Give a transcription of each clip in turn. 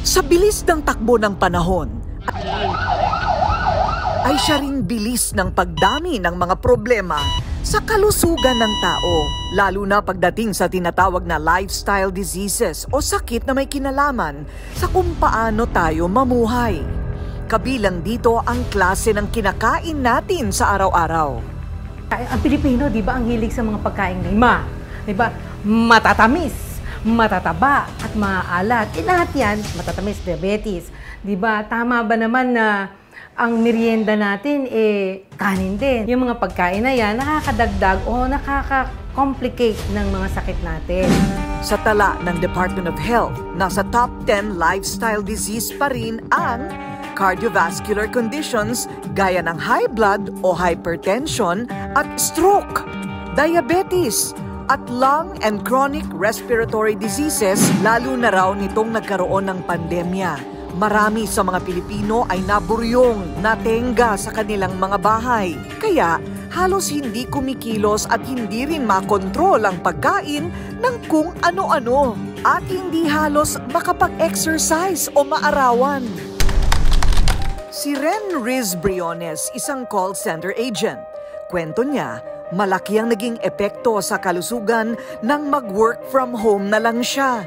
Sa bilis ng takbo ng panahon, ay siya ring bilis ng pagdami ng mga problema sa kalusugan ng tao, lalo na pagdating sa tinatawag na lifestyle diseases o sakit na may kinalaman sa kung paano tayo mamuhay. Kabilang dito ang klase ng kinakain natin sa araw-araw. Ang Pilipino, di ba, ang hilig sa mga pagkain ng di ba? Matatamis, matataba, at maaalat. Lahat yan, matatamis, diabetes. Di ba? Tama ba naman na ang merienda natin, kanin din. Yung mga pagkain na yan, nakakadagdag o nakaka-complicate ng mga sakit natin. Sa tala ng Department of Health, nasa top 10 lifestyle disease pa rin ang cardiovascular conditions gaya ng high blood o hypertension at stroke, diabetes, at lung and chronic respiratory diseases, lalo na raw nitong nagkaroon ng pandemya. Marami sa mga Pilipino ay naburyong, natenga sa kanilang mga bahay. Kaya halos hindi kumikilos at hindi rin makontrol ang pagkain ng kung ano-ano. At hindi halos makapag-exercise o maarawan. Si Ren Riz Briones, isang call center agent. Kwento niya, malaki ang naging epekto sa kalusugan nang mag-work from home na lang siya.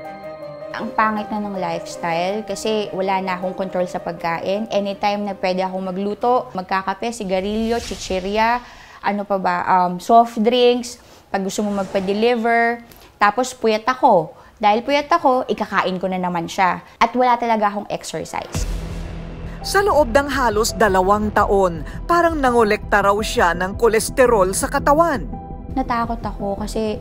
Ang pangit na ng lifestyle kasi wala na akong control sa pagkain. Anytime na pwede akong magluto, magkakape, sigarilyo, chichirya, soft drinks, pag gusto mo magpa-deliver. Tapos puyat ako. Dahil puyat ako, ikakain ko na naman siya. At wala talaga akong exercise. Sa loob ng halos 2 taon, parang nangolekta raw siya ng kolesterol sa katawan. Natakot ako kasi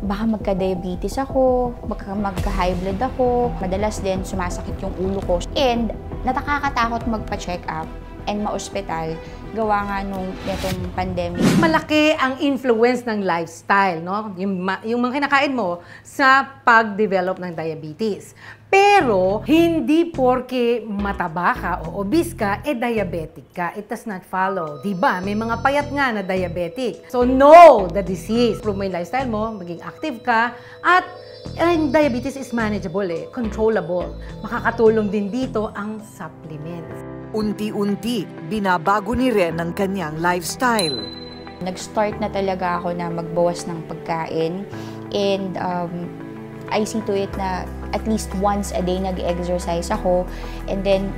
baka magka-diabetes ako, baka magka-high blood ako. Madalas din sumasakit yung ulo ko. And nakakatakot magpa-check up and ma-ospital gawa nga itong pandemic. Malaki ang influence ng lifestyle, no? Yung mga kinakain mo sa pag-develop ng diabetes. Pero hindi porke mataba ka o obese ka, diabetic ka. It does not follow. Diba? May mga payat nga na diabetic. So know the disease. Improve mo yung lifestyle mo, maging active ka, at diabetes is manageable, controllable. Makakatulong din dito ang supplements. Unti-unti, binabago ni Ren ang kanyang lifestyle. Nag-start na talaga ako na magbawas ng pagkain. And I see to it na at least once a day nag-exercise ako. And then,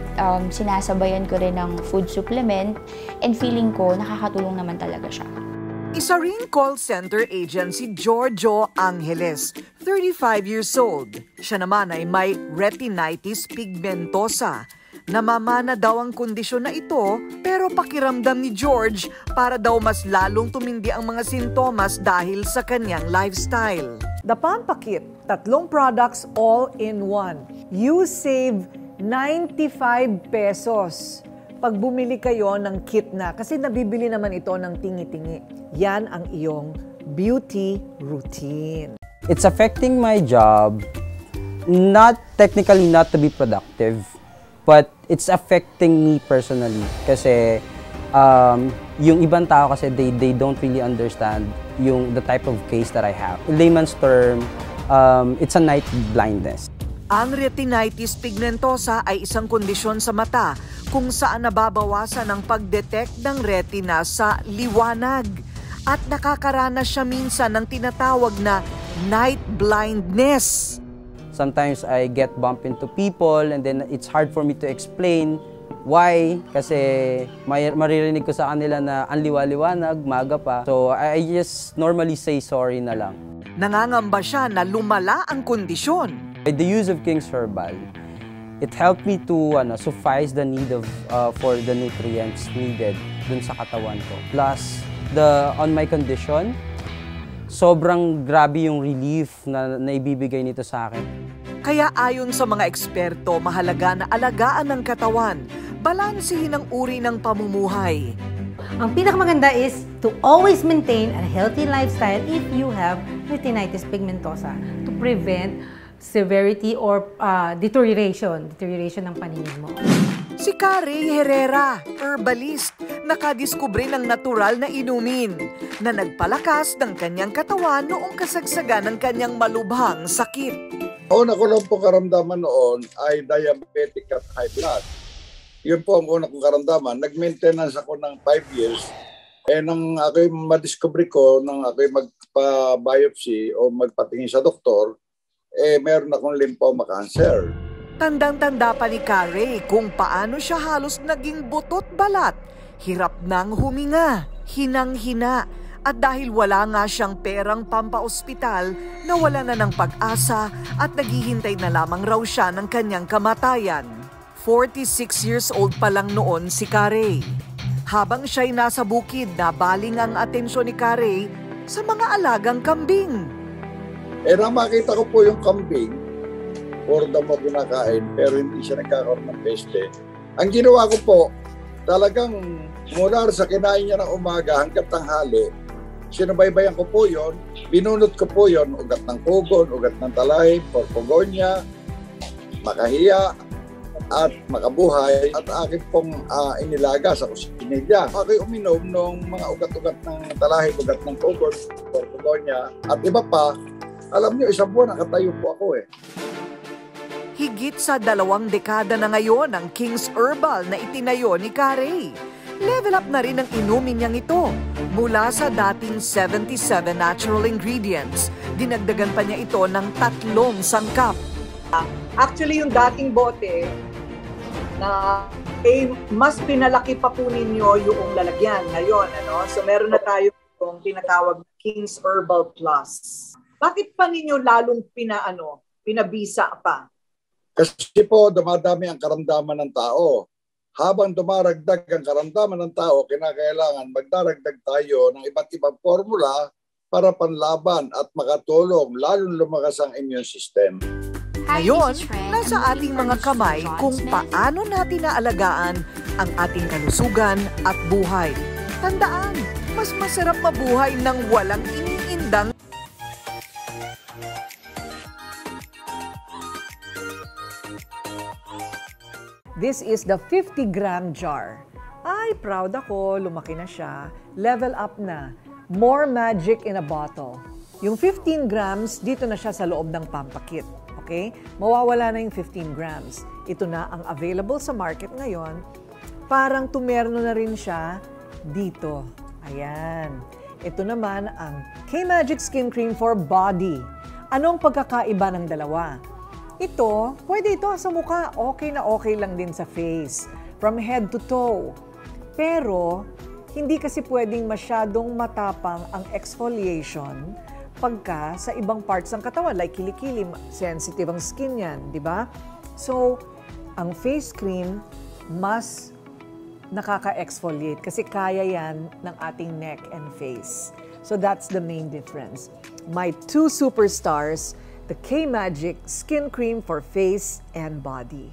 sinasabayan ko rin ng food supplement. And feeling ko, nakakatulong naman talaga siya. Isa ring call center agent si Giorgio Angeles, 35 years old. Siya naman ay may retinitis pigmentosa. Namamana daw ang kondisyon na ito, pero pakiramdam ni George para daw mas lalong tumindi ang mga sintomas dahil sa kanyang lifestyle. The Pampakit, 3 products all in one. You save 95 pesos pag bumili kayo ng kit na, kasi nabibili naman ito ng tingi-tingi. Yan ang iyong beauty routine. It's affecting my job, not technically not to be productive, but it's affecting me personally kasi yung ibang tao kasi they don't really understand the type of case that I have. In layman's term, it's a night blindness. Ang retinitis pigmentosa ay isang kondisyon sa mata kung saan nababawasan ang pag-detect ng retina sa liwanag at nakakaranas siya minsan ng tinatawag na night blindness. Sometimes I get bumped into people and then it's hard for me to explain why. Kasi maririnig ko sa kanila na ang liwa-liwanag, maga pa. So I just normally say sorry na lang. Nangangamba siya na lumala ang kondisyon. By the use of King's Herbal, it helped me to suffice the need for the nutrients needed dun sa katawan ko. Plus, on my condition, sobrang grabe yung relief na naibibigay nito sa akin. Kaya ayon sa mga eksperto, mahalaga na alagaan ng katawan, balansehin ang uri ng pamumuhay. Ang pinakamaganda is to always maintain a healthy lifestyle if you have retinitis pigmentosa to prevent severity or deterioration ng paningin mo. Si Carey Herrera, herbalist, nakadiskubre ng natural na inumin na nagpalakas ng kanyang katawan noong kasagsagan ng kanyang malubhang sakit. Una ko lang po karamdaman noon ay diabetic at high blood. Yun po ang una kong karamdaman. Nag-maintenance ako ng 5 years. Nang ako'y madiscover ko, nang ako'y magpa-biopsy o magpatingin sa doktor, meron akong lymphoma cancer. Tandang-tanda pa ni Carey kung paano siya halos naging butot balat. Hirap nang huminga, hinang-hina. At dahil wala nga siyang perang pampaospital, nawala na ng pag-asa at naghihintay na lamang raw siya ng kanyang kamatayan. 46 years old pa lang noon si Carey. Habang siya'y nasa bukid, nabaling ang atensyon ni Carey sa mga alagang kambing. Nang makita ko po yung kambing, puro daw mo kinakain, pero hindi siya nagkakaroon ng peste. Ang ginawa ko po, talagang mula sa kinain niya ng umaga hanggang tanghali, sinubaybayan ko po yon, binunot ko po yon, ugat ng pugon, ugat ng talay, porpogonia, makahiya, at makabuhay, at akin pong inilaga sa kusinilya. Ako'y uminom ng mga ugat-ugat ng talay, ugat ng pugon, porpogonia, at iba pa. Alam niyo, isang buwan nakatayo po ako Higit sa 2 dekada na ngayon ang King's Herbal na itinayo ni Carey. Level up na rin ang inumin niyang ito. Mula sa dating 77 natural ingredients, dinagdagan pa niya ito ng 3 sangkap. Actually, yung dating bote, na mas pinalaki pa po ninyo yung lalagyan ngayon. So meron na tayo yung tinatawag na King's Herbal Plus. Bakit pa ninyo lalong pinabisa pa? Kasi po, dumadami ang karamdaman ng tao. Habang dumaragdag ang karamdaman ng tao, kinakailangan magdaragdag tayo ng iba't ibang formula para panlaban at makatulong, lalong lumakas ang immune system. Ngayon, nasa ating mga kamay kung paano natin naalagaan ang ating kalusugan at buhay. Tandaan, mas masarap mabuhay ng walang iniindang. This is the 50-gram jar. Ay, proud ako. Lumaki na siya. Level up na. More magic in a bottle. Yung 15 grams, dito na siya sa loob ng pampakit. Okay? Mawawala na yung 15 grams. Ito na ang available sa market ngayon. Parang tumerno na rin siya dito. Ayan. Ito naman ang K-Magic Skin Cream for Body. Anong pagkakaiba ng dalawa? Ito, pwede ito sa mukha. Okay na okay lang din sa face. From head to toe. Pero, hindi kasi pwedeng masyadong matapang ang exfoliation pagka sa ibang parts ng katawan, like kilikili, sensitive ang skin yan, di ba? So, ang face cream, mas nakaka-exfoliate kasi kaya yan ng ating neck and face. So, that's the main difference. My 2 superstars, the K-Magic Skin Cream for Face and Body.